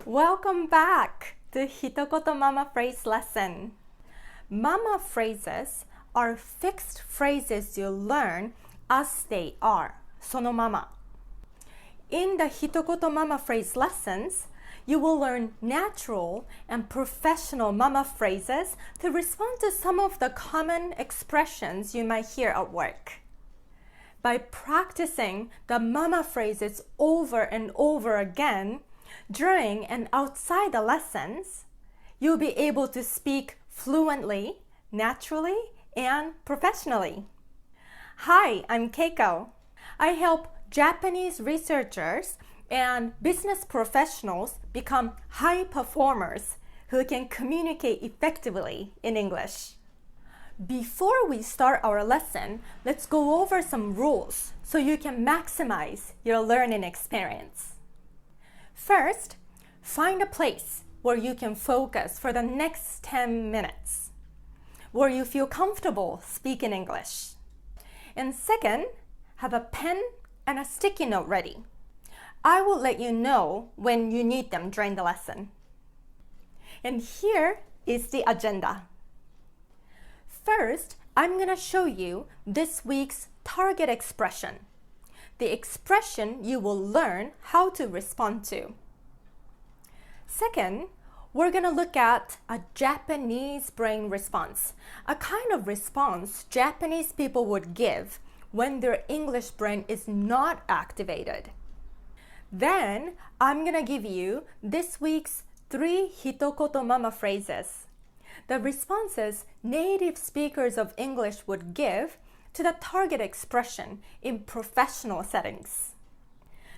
Welcome back to 一言ママ phrase lesson. Mama phrases are fixed phrases you learn as they are. そのまま. In the 一言ママ phrase lessons, you will learn natural and professional mama phrases to respond to some of the common expressions you might hear at work. By practicing the mama phrases over and over again, during and outside the lessons, you'll be able to speak fluently, naturally, and professionally. Hi, I'm Keiko. I help Japanese researchers and business professionals become high performers who can communicate effectively in English. Before we start our lesson, let's go over some rules so you can maximize your learning experience. First, find a place where you can focus for the next 10 minutes, where you feel comfortable speaking English. And second, have a pen and a sticky note ready. I will let you know when you need them during the lesson. And here is the agenda. First, I'm going to show you this week's target expression, the expression you will learn how to respond to. Second, we're going to look at a Japanese brain response, a kind of response Japanese people would give when their English brain is not activated. Then, I'm going to give you this week's 3 hitokoto mama phrases, the responses native speakers of English would give to the target expression in professional settings.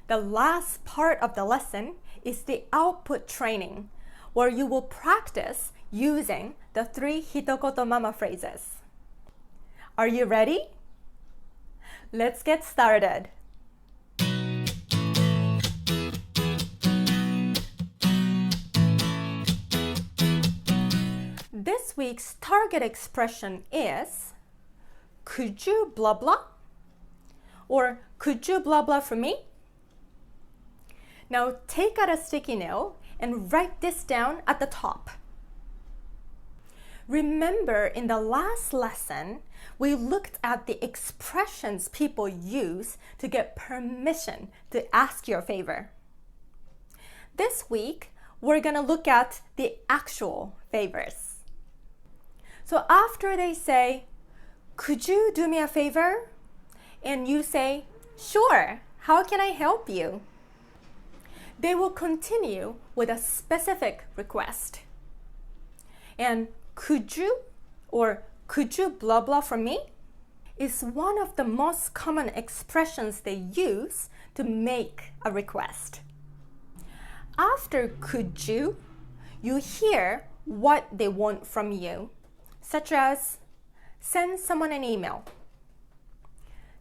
The last part of the lesson is the output training, where you will practice using the 3 hitokoto mama phrases. Are you ready? Let's get started. This week's target expression is, could you blah blah? Or could you blah blah for me? Now take out a sticky note and write this down at the top. Remember, in the last lesson, we looked at the expressions people use to get permission to ask your favor. This week, we're going to look at the actual favors. So after they say, could you do me a favor? And you say, sure, how can I help you? They will continue with a specific request. And could you or could you blah blah for me is one of the most common expressions they use to make a request. After could you hear what they want from you, such as send someone an email,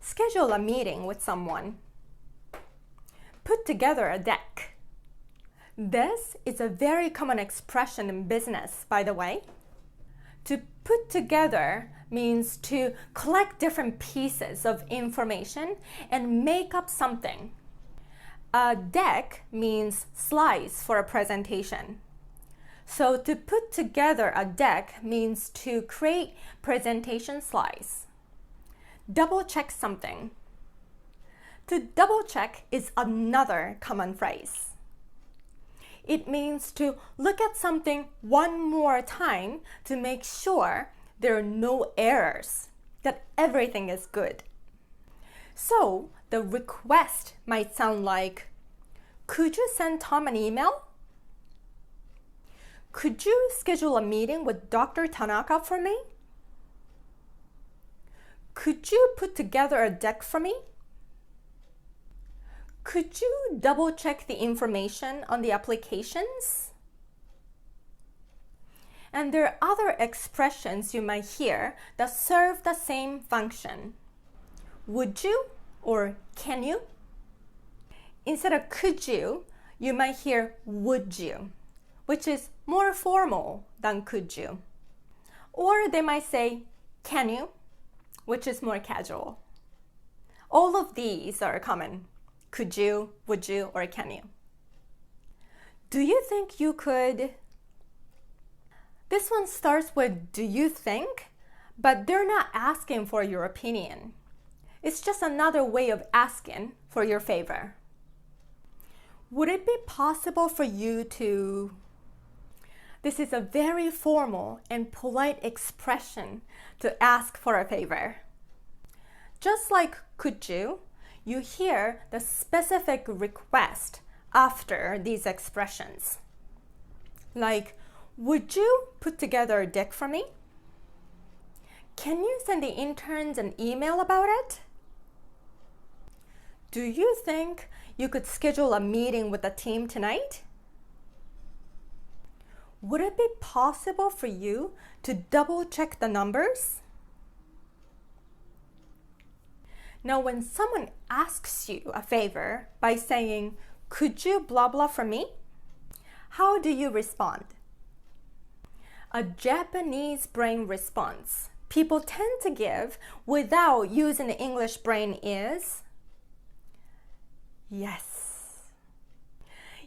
schedule a meeting with someone, put together a deck. This is a very common expression in business, by the way. To put together means to collect different pieces of information and make up something. A deck means slides for a presentation. So to put together a deck means to create presentation slides. Double check something. To double check is another common phrase. It means to look at something one more time to make sure there are no errors, that everything is good. So the request might sound like, could you send Tom an email? Could you schedule a meeting with Dr. Tanaka for me? Could you put together a deck for me? Could you double check the information on the applications? And there are other expressions you might hear that serve the same function. Would you or can you? Instead of could you, you might hear would you, which is more formal than could you. Or they might say can you, which is more casual. All of these are common. Could you, would you, or can you? Do you think you could? This one starts with do you think, but they're not asking for your opinion. It's just another way of asking for your favor. Would it be possible for you to? This is a very formal and polite expression to ask for a favor. Just like could you hear the specific request after these expressions. Like, would you put together a deck for me? Can you send the interns an email about it? Do you think you could schedule a meeting with the team tonight? Would it be possible for you to double check the numbers? Now, when someone asks you a favor by saying, could you blah blah for me? How do you respond? A Japanese brain response people tend to give without using the English brain is yes.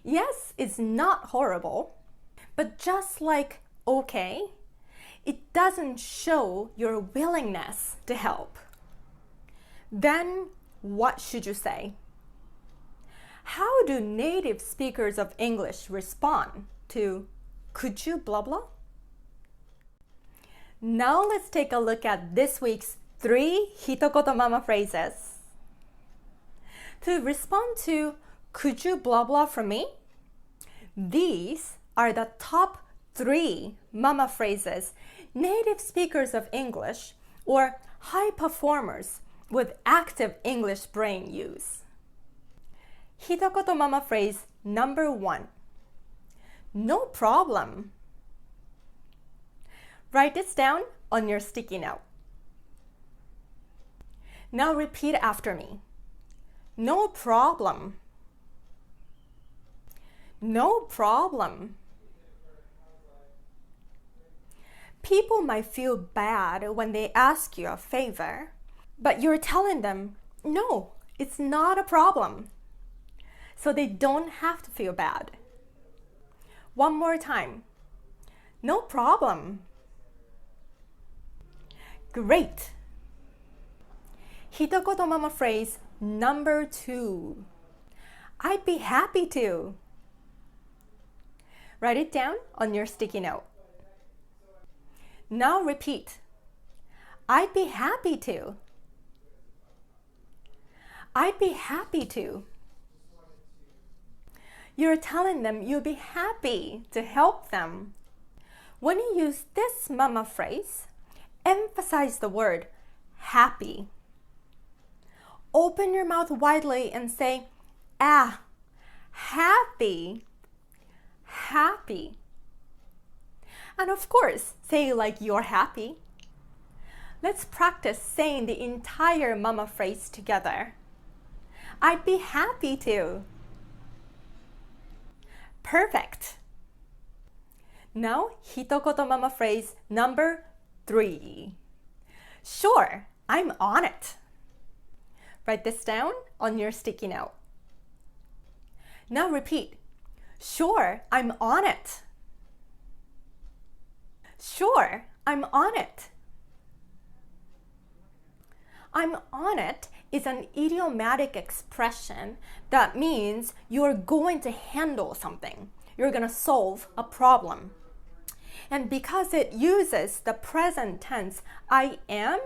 Yes is not horrible, but just like okay, it doesn't show your willingness to help. Then what should you say? How do native speakers of English respond to could you blah blah? Now let's take a look at this week's 3 一言ママ phrases. To respond to could you blah blah for me? These are the top 3 mama phrases native speakers of English or high performers with active English brain use. 一言ママ phrase number 1. No problem. Write this down on your sticky note. Now repeat after me. No problem. No problem. People might feel bad when they ask you a favor, but you're telling them, no, it's not a problem. So they don't have to feel bad. One more time. No problem. Great. 一言ママ phrase number 2. I'd be happy to. Write it down on your sticky note. Now repeat. I'd be happy to. I'd be happy to. You're telling them you'll be happy to help them. When you use this mama phrase, emphasize the word happy. Open your mouth widely and say, happy, happy. And of course, say it like you're happy. Let's practice saying the entire mama phrase together. I'd be happy to. Perfect. Now, 一言ママ phrase number 3. Sure, I'm on it. Write this down on your sticky note. Now repeat. Sure, I'm on it. Sure, I'm on it. I'm on it is an idiomatic expression that means you're going to handle something. You're going to solve a problem. And because it uses the present tense I am,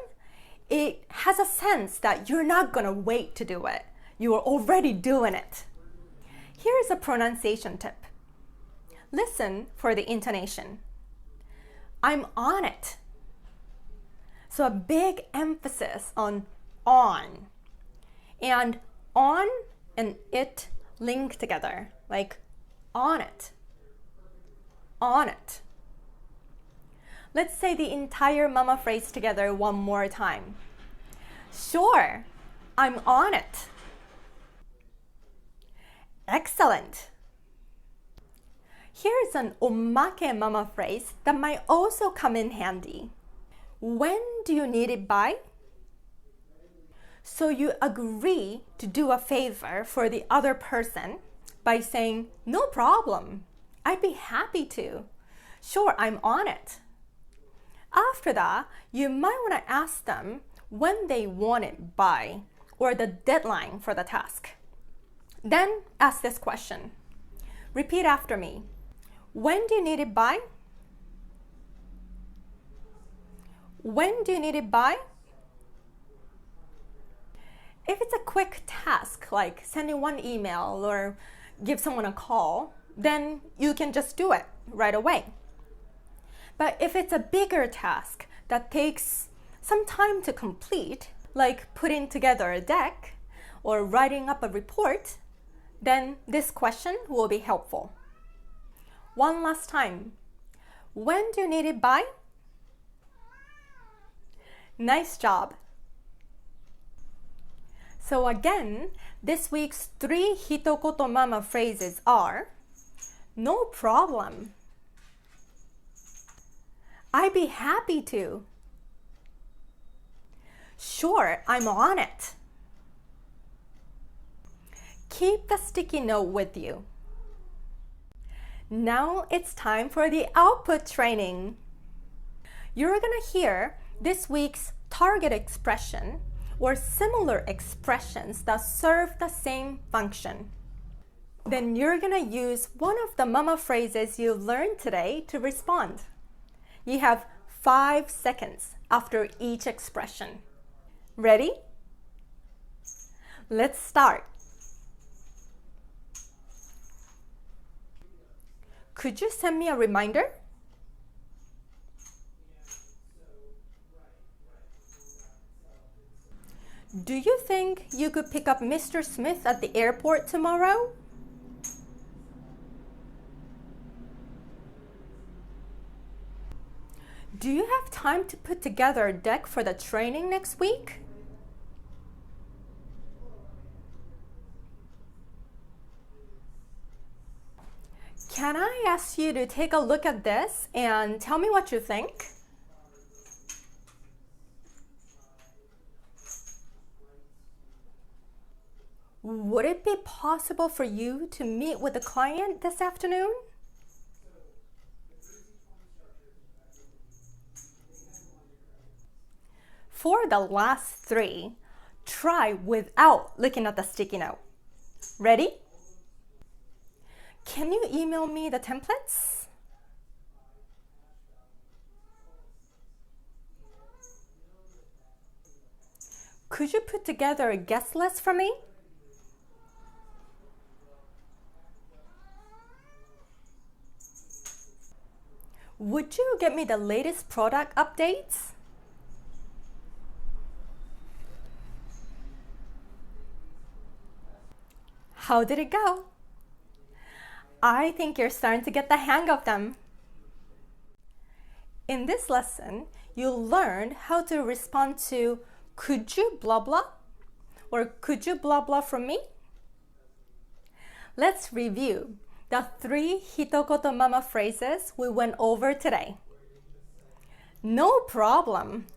it has a sense that you're not going to wait to do it. You are already doing it. Here's a pronunciation tip. Listen for the intonation. I'm on it. So a big emphasis on. And on and it link together, like on it. On it. Let's say the entire mama phrase together one more time. Sure, I'm on it. Excellent. Here's an o make mama phrase that might also come in handy. When do you need it by? So you agree to do a favor for the other person by saying, no problem. I'd be happy to. Sure, I'm on it. After that, you might want to ask them when they want it by or the deadline for the task. Then ask this question. Repeat after me. When do you need it by? When do you need it by? If it's a quick task like sending one email or give someone a call, then you can just do it right away. But if it's a bigger task that takes some time to complete, like putting together a deck or writing up a report, then this question will be helpful. One last time. When do you need it by? Nice job. So again, this week's 3 一言ママ phrases are no problem. I'd be happy to. Sure, I'm on it. Keep the sticky note with you. Now it's time for the output training. You're gonna hear this week's target expression or similar expressions that serve the same function. Then you're gonna use one of the mama phrases you learned today to respond. You have 5 seconds after each expression. Ready? Let's start. Could you send me a reminder? Do you think you could pick up Mr. Smith at the airport tomorrow? Do you have time to put together a deck for the training next week? Can I ask you to take a look at this and tell me what you think? Would it be possible for you to meet with the client this afternoon? For the last 3, try without looking at the sticky note. Ready? Can you email me the templates? Could you put together a guest list for me? Would you get me the latest product updates? How did it go? I think you're starting to get the hang of them. In this lesson, you learned how to respond to could you blah blah or could you blah blah from me? Let's review the 3 一言ママ phrases we went over today. No problem.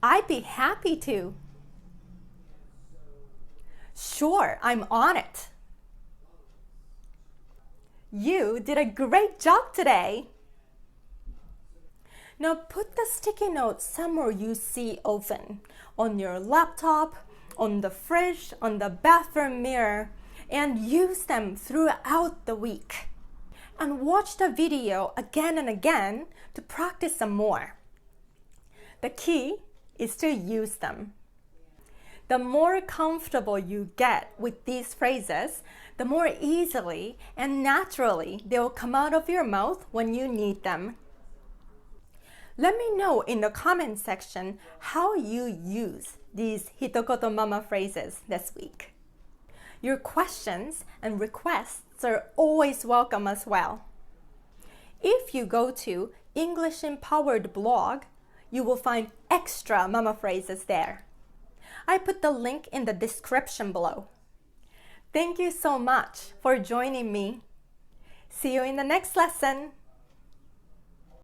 I'd be happy to. Sure, I'm on it. You did a great job today. Now put the sticky notes somewhere you see often, on your laptop, on the fridge, on the bathroom mirror, and use them throughout the week. And watch the video again and again to practice some more. The key is to use them. The more comfortable you get with these phrases, the more easily and naturally they'll come out of your mouth when you need them. Let me know in the comment section how you use these 一言ママ phrases this week. Your questions and requests are always welcome as well. If you go to English-Empowered blog, you will find extra mama phrases there. I put the link in the description below. Thank you so much for joining me. See you in the next lesson.